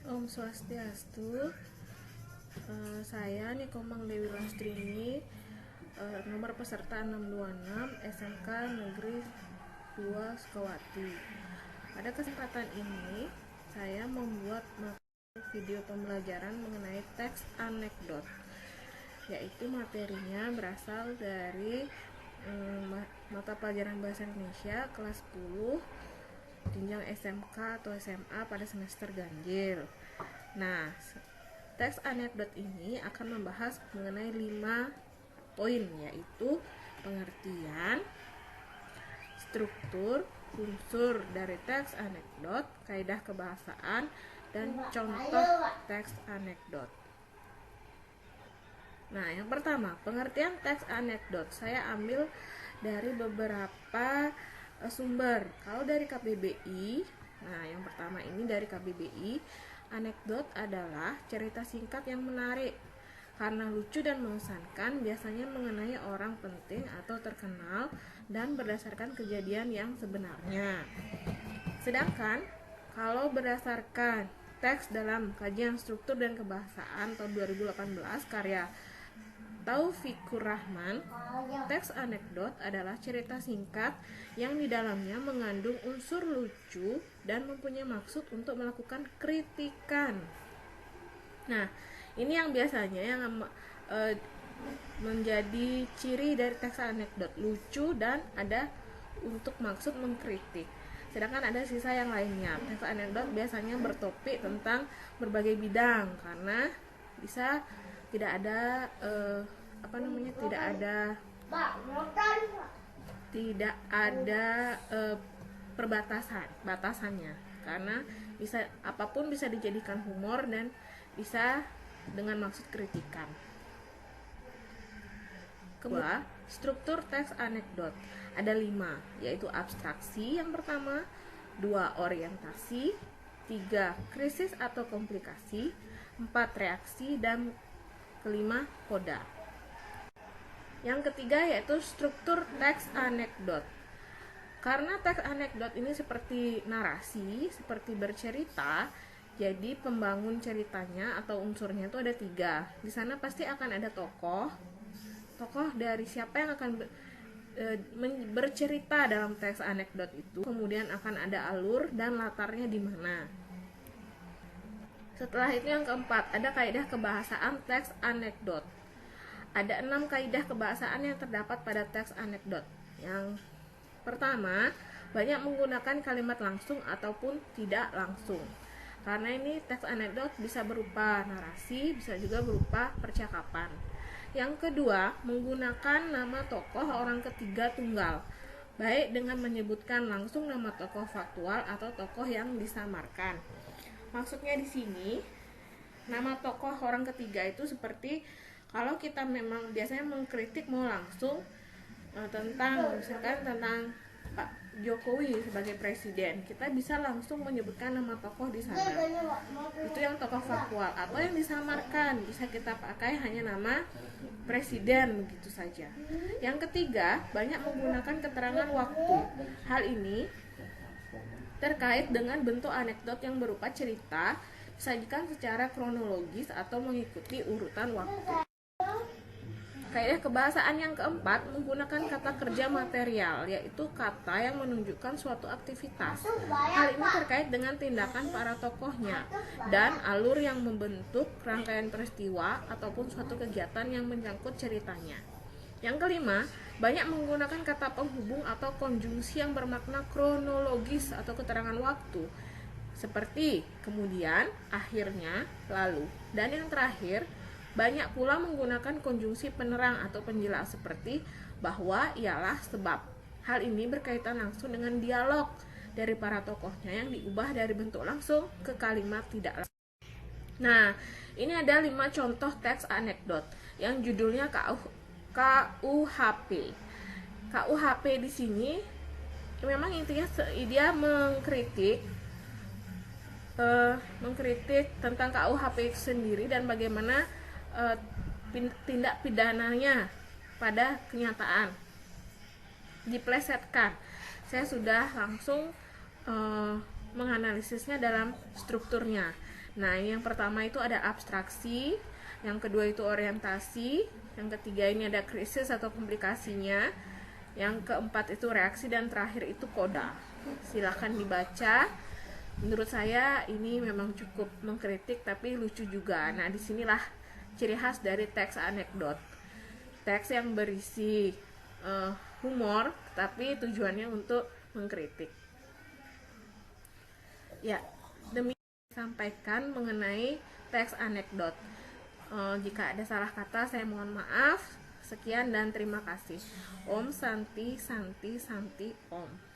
Om Swastiastu. Saya Nikomang Dewi Lastrini, nomor peserta 626 SMK Negeri 2 Sukawati. Pada kesempatan ini saya membuat video pembelajaran mengenai teks anekdot, yaitu materinya berasal dari mata pelajaran bahasa Indonesia kelas 10 jenjang SMK atau SMA pada semester ganjil. Nah, teks anekdot ini akan membahas mengenai 5 poin, yaitu pengertian, struktur, unsur dari teks anekdot, kaidah kebahasaan, dan contoh teks anekdot. Nah, yang pertama, pengertian teks anekdot. Saya ambil dari beberapa sumber. Kalau dari KBBI, nah yang pertama ini dari KBBI, anekdot adalah cerita singkat yang menarik karena lucu dan mengesankan, biasanya mengenai orang penting atau terkenal dan berdasarkan kejadian yang sebenarnya. Sedangkan kalau berdasarkan teks dalam kajian struktur dan kebahasaan tahun 2018 karya Taufikur Rahman, teks anekdot adalah cerita singkat yang di dalamnya mengandung unsur lucu dan mempunyai maksud untuk melakukan kritikan. Nah, ini yang biasanya yang menjadi ciri dari teks anekdot, lucu dan ada untuk maksud mengkritik. Sedangkan ada sisa yang lainnya. Teks anekdot biasanya bertopik tentang berbagai bidang karena bisa tidak ada batasannya, karena bisa apapun bisa dijadikan humor dan bisa dengan maksud kritikan. Kedua, struktur teks anekdot ada 5, yaitu abstraksi yang pertama, 2 orientasi, 3 krisis atau komplikasi, 4 reaksi, dan kelima koda. Yang ketiga yaitu struktur teks anekdot. Karena teks anekdot ini seperti narasi, seperti bercerita, jadi pembangun ceritanya atau unsurnya itu ada 3. Di sana pasti akan ada tokoh dari siapa yang akan bercerita dalam teks anekdot itu. Kemudian akan ada alur dan latarnya di mana. Setelah itu yang keempat, ada kaidah kebahasaan teks anekdot. Ada 6 kaidah kebahasaan yang terdapat pada teks anekdot. Yang pertama, banyak menggunakan kalimat langsung ataupun tidak langsung. Karena ini teks anekdot bisa berupa narasi, bisa juga berupa percakapan. Yang kedua, menggunakan nama tokoh orang ketiga tunggal, baik dengan menyebutkan langsung nama tokoh faktual atau tokoh yang disamarkan. Maksudnya di sini, nama tokoh orang ketiga itu seperti kalau kita memang biasanya mengkritik mau langsung tentang Pak Jokowi sebagai presiden, kita bisa langsung menyebutkan nama tokoh di sana. Itu yang tokoh faktual. Atau yang disamarkan, bisa kita pakai hanya nama presiden begitu saja. Yang ketiga, banyak menggunakan keterangan waktu. Hal ini terkait dengan bentuk anekdot yang berupa cerita disajikan secara kronologis atau mengikuti urutan waktu. Kaidah kebahasaan yang keempat menggunakan kata kerja material, yaitu kata yang menunjukkan suatu aktivitas. Hal ini terkait dengan tindakan para tokohnya dan alur yang membentuk rangkaian peristiwa ataupun suatu kegiatan yang menyangkut ceritanya. Yang kelima, banyak menggunakan kata penghubung atau konjungsi yang bermakna kronologis atau keterangan waktu, seperti kemudian, akhirnya, lalu. Dan yang terakhir, banyak pula menggunakan konjungsi penerang atau penjelas seperti bahwa, ialah, sebab. Hal ini berkaitan langsung dengan dialog dari para tokohnya yang diubah dari bentuk langsung ke kalimat tidak langsung. Nah, ini ada 5 contoh teks anekdot yang judulnya KUHP. KUHP di sini memang intinya dia mengkritik tentang KUHP itu sendiri dan bagaimana tindak pidananya pada kenyataan diplesetkan. Saya sudah langsung menganalisisnya dalam strukturnya. Nah, yang pertama itu ada abstraksi, yang kedua itu orientasi, yang ketiga ini ada krisis atau komplikasinya, yang keempat itu reaksi, dan terakhir itu koda. Silahkan dibaca. Menurut saya ini memang cukup mengkritik tapi lucu juga. Nah, disinilah ciri khas dari teks anekdot. Teks yang berisi humor tapi tujuannya untuk mengkritik. Ya, demikian sampaikan mengenai teks anekdot. Jika ada salah kata saya mohon maaf. Sekian dan terima kasih. Om Santi Santi Santi Om.